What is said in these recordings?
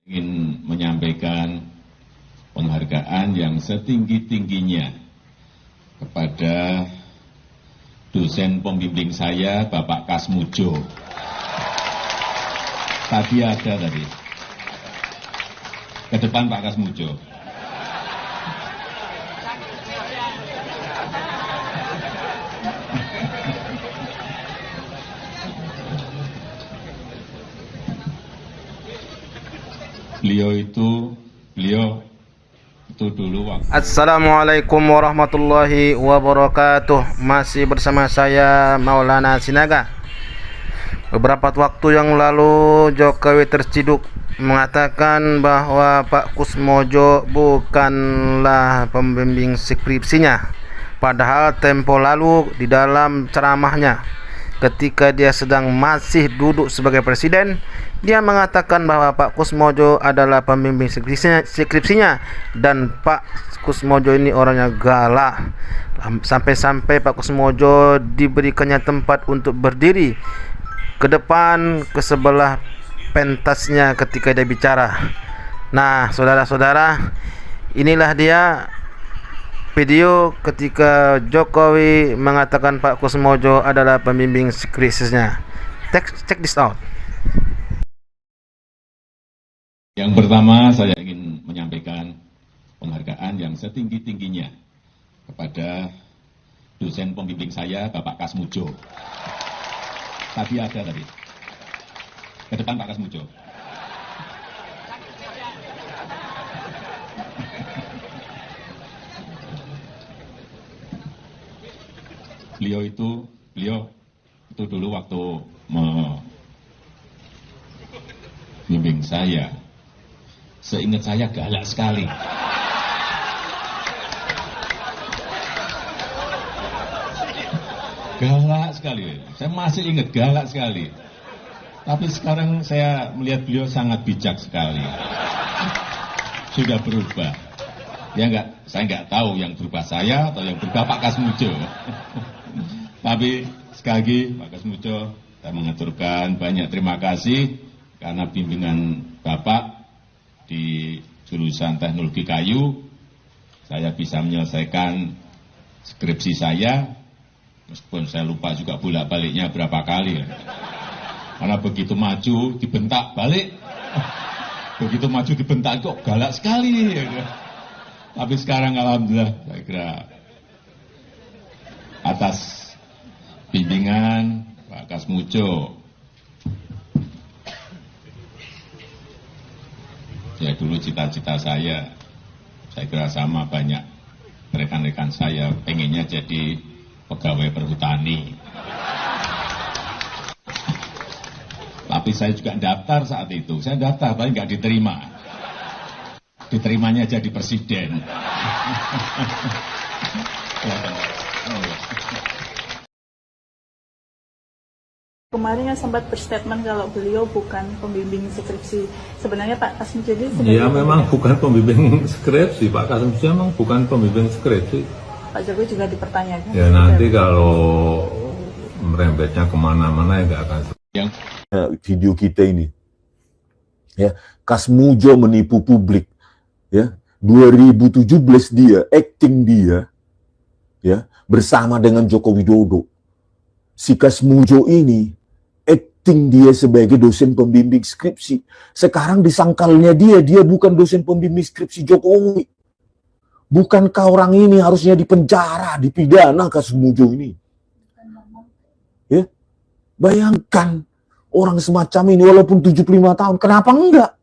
Ingin menyampaikan penghargaan yang setinggi-tingginya kepada dosen pembimbing saya, Bapak Kasmujo. Tadi ada tadi. Ke depan Pak Kasmujo. Beliau itu dulu waktu. Assalamualaikum warahmatullahi wabarakatuh. Masih bersama saya Maulana Sinaga. Beberapa waktu yang lalu Jokowi terciduk mengatakan bahwa Pak Kusmojo bukanlah pembimbing skripsinya. Padahal tempo lalu di dalam ceramahnya ketika dia sedang masih duduk sebagai presiden, dia mengatakan bahwa Pak Kusmojo adalah pembimbing skripsinya dan Pak Kusmojo ini orangnya galak. Sampai-sampai Pak Kusmojo diberikannya tempat untuk berdiri ke depan, ke sebelah pentasnya ketika dia bicara. Nah, saudara-saudara, inilah dia video ketika Jokowi mengatakan Pak Kusmojo adalah pembimbing skripsinya. Check this out. Yang pertama, saya ingin menyampaikan penghargaan yang setinggi-tingginya kepada dosen pembimbing saya, Bapak Kasmujo. Tadi ada tadi. Ke depan Pak Kasmujo. Beliau itu dulu waktu membimbing saya, seingat saya galak sekali. Galak sekali, saya masih ingat galak sekali. Tapi sekarang saya melihat beliau sangat bijak sekali. Sudah berubah. Ya enggak, saya enggak tahu yang berubah saya atau yang berubah Pak Kasmujo. Tapi sekali lagi Pak Kasmujo, saya mengaturkan banyak terima kasih karena bimbingan Bapak di jurusan teknologi kayu, saya bisa menyelesaikan skripsi saya, meskipun saya lupa juga bolak-baliknya berapa kali. Karena begitu maju dibentak balik, begitu maju dibentak kok galak sekali. Tapi sekarang alhamdulillah saya kira atas bimbingan Pak Kasmujo, ya dulu cita-cita saya kira sama banyak rekan-rekan saya, pengennya jadi pegawai perhutani. Tapi saya juga daftar saat itu, saya daftar tapi nggak diterima. Diterimanya jadi presiden. Kemarin kan sempat berstatement kalau beliau bukan pembimbing skripsi. Sebenarnya Pak Kasmujo jadi ya memang bukan pembimbing skripsi, Pak Kasmujo memang bukan pembimbing skripsi. Pak Jokowi juga dipertanyakan. Ya nanti kalau merembetnya kemana-mana ya nggak akan. Video kita ini, ya, Kasmujo menipu publik, ya, 2017 dia acting dia, ya, bersama dengan Joko Widodo. Si Kasmujo ini acting dia sebagai dosen pembimbing skripsi. Sekarang disangkalnya dia bukan dosen pembimbing skripsi Jokowi. Bukankah orang ini harusnya dipenjara, dipidana Kasmujo ini? Ya, bayangkan orang semacam ini walaupun 75 tahun, kenapa enggak?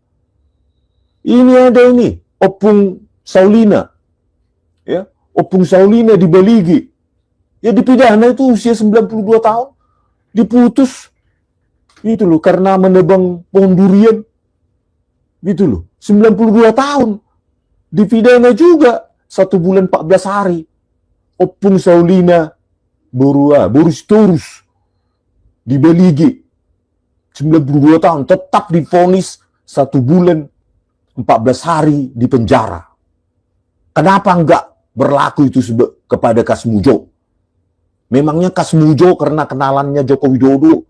Ini ada ini, Opung Saulina. Ya, Opung Saulina di Baligi. Ya dipidana itu usia 92 tahun. Diputus. Gitu loh, karena menebang pohon durian. Gitu loh, 92 tahun. Dipidana juga 1 bulan 14 hari. Opung Saulina Boris Torus di Baligi. 92 tahun tetap divonis 1 bulan 14 hari di penjara. Kenapa enggak berlaku itu kepada Kasmujo? Memangnya Kasmujo karena kenalannya Joko Widodo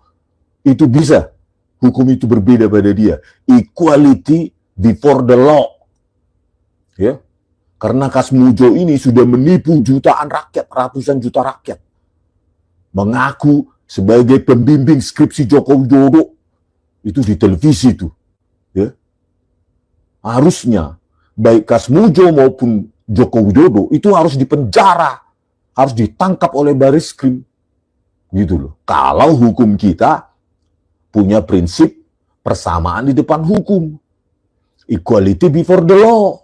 itu bisa hukum itu berbeda pada dia? Equality before the law. Ya. Karena Kas Mujo ini sudah menipu jutaan rakyat, ratusan juta rakyat. Mengaku sebagai pembimbing skripsi Joko Widodo. Itu di televisi itu. Ya. Harusnya baik Kas Mujo maupun Joko Widodo itu harus dipenjara, harus ditangkap oleh Bariskrim. Gitu loh. Kalau hukum kita punya prinsip persamaan di depan hukum. Equality before the law.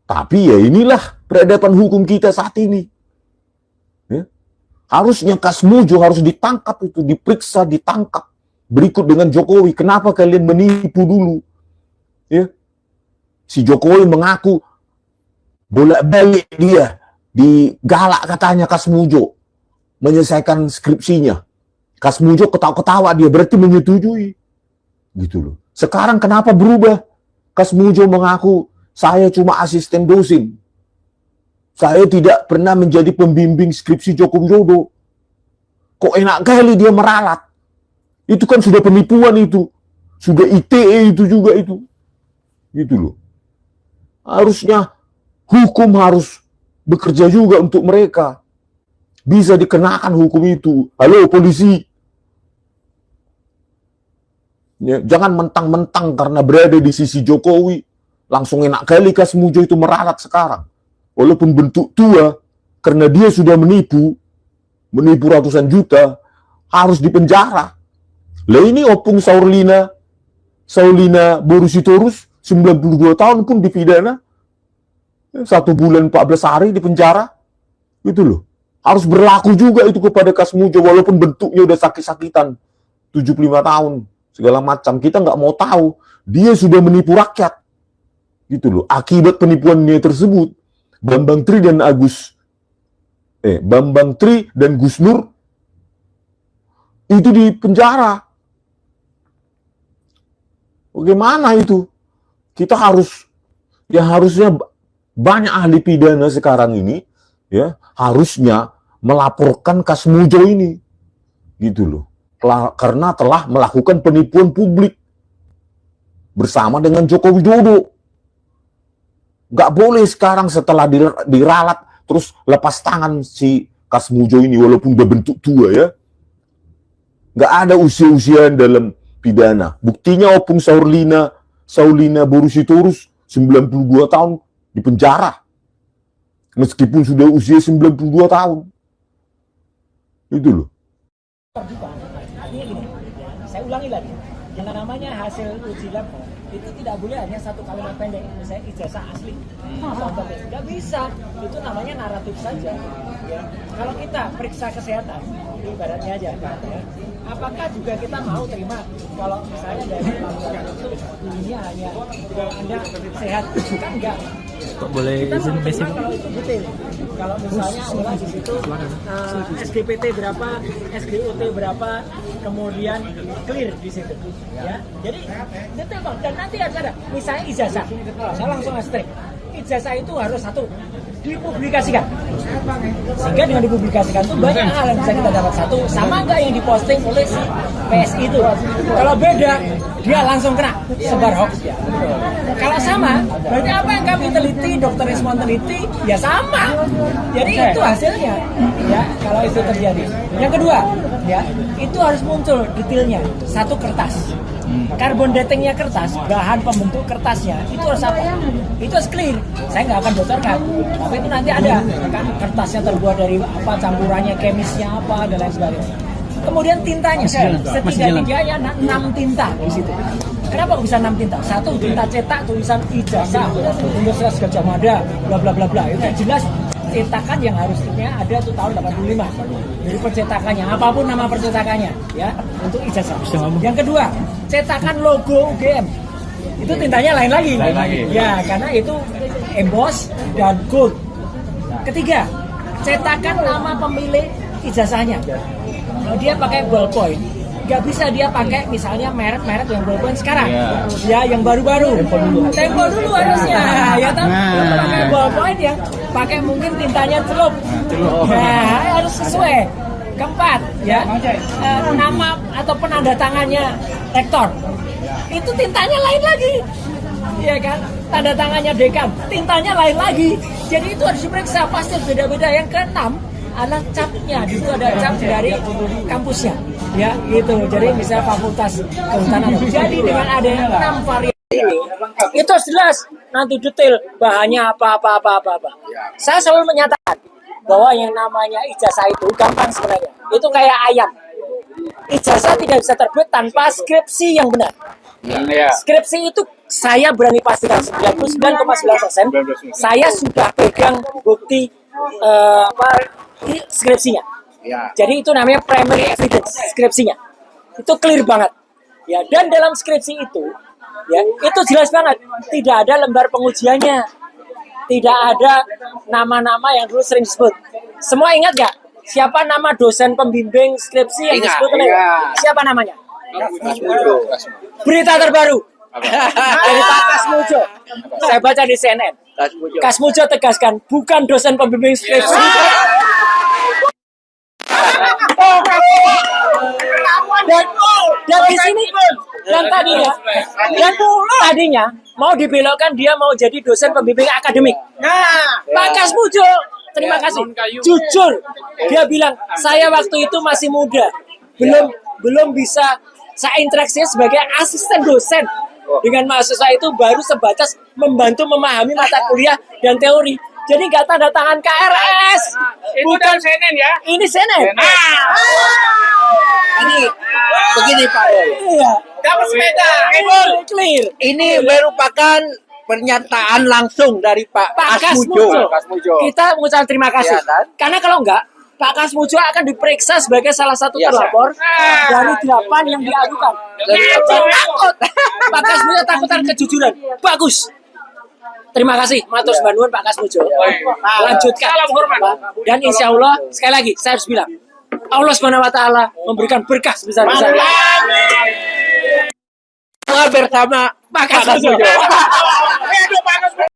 Tapi ya inilah peradaban hukum kita saat ini. Ya. Harusnya Kas Mujo harus ditangkap itu, diperiksa, ditangkap. Berikut dengan Jokowi, kenapa kalian menipu dulu? Ya. Si Jokowi mengaku bolak-balik dia digalak katanya Kas Mujo menyelesaikan skripsinya. Kas Mujo ketawa-ketawa, dia berarti menyetujui. Gitu loh. Sekarang kenapa berubah? Kas Mujo mengaku, saya cuma asisten dosen. Saya tidak pernah menjadi pembimbing skripsi Joko Widodo. Kok enak kali dia meralat? Itu kan sudah penipuan itu. Sudah ITE itu juga itu. Gitu loh. Harusnya hukum harus bekerja juga untuk mereka. Bisa dikenakan hukum itu. Halo polisi. Ya, jangan mentang-mentang karena berada di sisi Jokowi. Langsung enak kali Kas Mujo itu meralat sekarang. Walaupun bentuk tua, karena dia sudah menipu ratusan juta, harus dipenjara. Lah ini Opung Saulina Borusitorus, 92 tahun pun dipidana. 1 bulan 14 hari di penjara. Itu loh. Harus berlaku juga itu kepada Kas Mujo, walaupun bentuknya udah sakit-sakitan. 75 tahun, segala macam. Kita nggak mau tahu. Dia sudah menipu rakyat. Gitu loh. Akibat penipuannya tersebut, Bambang Tri dan Gus Nur itu di penjara. Bagaimana itu? Kita harusnya banyak ahli pidana sekarang ini ya harusnya melaporkan Kas Mujo ini. Gitu loh. Karena telah melakukan penipuan publik bersama dengan Joko Widodo. Nggak boleh sekarang setelah diralat terus lepas tangan si Kas Mujo ini walaupun udah bentuk tua ya. Nggak ada usia-usiaan dalam pidana. Buktinya Opung Saulina Borusitorus 92 tahun di penjara. Meskipun sudah usia 92 tahun. Itu loh. Artinya gini, saya ulangi lagi. Yang namanya hasil uji lab itu tidak boleh hanya satu kalimat pendek, misalnya ijazah asli. Tidak bisa, itu namanya naratif saja. Ya. Kalau kita periksa kesehatan, ibaratnya aja, ya, apakah juga kita mau terima kalau misalnya dari laboratorium itu bunyinya hanya Anda sehat, kan enggak. Kok boleh izin basic? Kalau itu detail, kalau misalnya ulang di situ SGPT berapa, SGOT berapa, kemudian clear di situ, ya. Jadi detail Bang. Dan nanti ada misalnya ijazah, saya langsung straight. Ijazah itu harus satu dipublikasikan, sehingga dengan dipublikasikan itu banyak hal yang bisa kita dapat. Satu, sama nggak yang diposting oleh si PSI itu. Kalau beda, dia langsung kena sebar hoax. Kalau sama, berarti apa yang kami teliti, Dr. Rismon teliti, ya sama. Jadi itu hasilnya, ya kalau itu terjadi. Yang kedua, ya itu harus muncul detailnya. Satu, kertas. Carbon datingnya kertas, bahan pembentuk kertasnya itu harus apa? Itu harus clear. Saya nggak akan bocorkan, tapi itu nanti ada kan kertasnya terbuat dari apa, campurannya, kemisnya apa dan lain sebagainya. Kemudian tintanya, setidaknya 6 tinta di situ. Kenapa bisa 6 tinta? 1 tinta cetak tulisan ijazah, Universitas Gadjah Mada, bla bla bla bla. Itu jelas cetakan yang harusnya ada tuh tahun 85. Dari percetakannya, apapun nama percetakannya, ya untuk ijazah. Yang kedua, cetakan logo UGM. Itu tintanya lain lagi. Ya, karena itu emboss dan gold. Ketiga, cetakan nama pemilik ijazahnya. Kalau dia pakai ballpoint, nggak bisa dia pakai misalnya merek-merek yang ballpoint sekarang. Ya, yang baru-baru. Tempo dulu harusnya. Ya kan? Pakai ballpoint yang pakai mungkin tintanya celup. Nah, harus sesuai. Keempat, ya nama atau penanda tangannya rektor. itu tintanya lain lagi. Iya kan? Tanda tangannya dekan, tintanya lain lagi. Jadi itu harus diperiksa, pasti beda-beda. Yang keenam, ada capnya, di situ ada cap dari kampusnya, ya gitu. Jadi misalnya fakultas kehutanan. Jadi dengan ada 6 varian ini, itu jelas nanti detail bahannya apa. Saya selalu menyatakan bahwa yang namanya ijazah itu gampang sebenarnya. Itu kayak ayam. Ijazah tidak bisa terbit tanpa skripsi yang benar. Skripsi itu saya berani pastikan 99,9% saya sudah pegang bukti skripsinya. Jadi itu namanya primary evidence skripsinya. Itu clear banget. Ya, dan dalam skripsi itu ya, itu jelas banget tidak ada lembar pengujiannya. Tidak ada nama-nama yang dulu sering disebut. Semua ingat gak? Siapa nama dosen pembimbing skripsi yang disebut? Siapa namanya? Berita terbaru dari Pak Kasmujo. Saya baca di CNN. Kasmujo tegaskan bukan dosen pembimbing skripsi. Dan di sini dan tadinya mau dibelokkan dia mau jadi dosen pembimbing akademik. Pak Kasmujo, terima kasih. Jujur, dia bilang saya waktu itu masih muda, belum bisa. Saya interaksinya sebagai asisten dosen dengan mahasiswa itu baru sebatas membantu memahami mata kuliah dan teori. Jadi nggak tanda tangan KRS. Bukan CNN ya? Ini CNN. Ini begini Pak. Iya. Dapat sepeda. Clear. Ini merupakan pernyataan langsung dari Pak Kasmujo. Kita mengucapkan terima kasih. Karena kalau enggak, Pak Kasmujo akan diperiksa sebagai salah satu terlapor dari 8 yang diadukan. Takut. Pak Kasmujo takutan kejujuran. Bagus. Terima kasih, matur nuwun Pak Kasmujo. Lanjutkan. Dan insya Allah, sekali lagi, saya harus bilang, Allah SWT memberikan berkah sebesar-besarnya. Bersama Pak Kasmujo.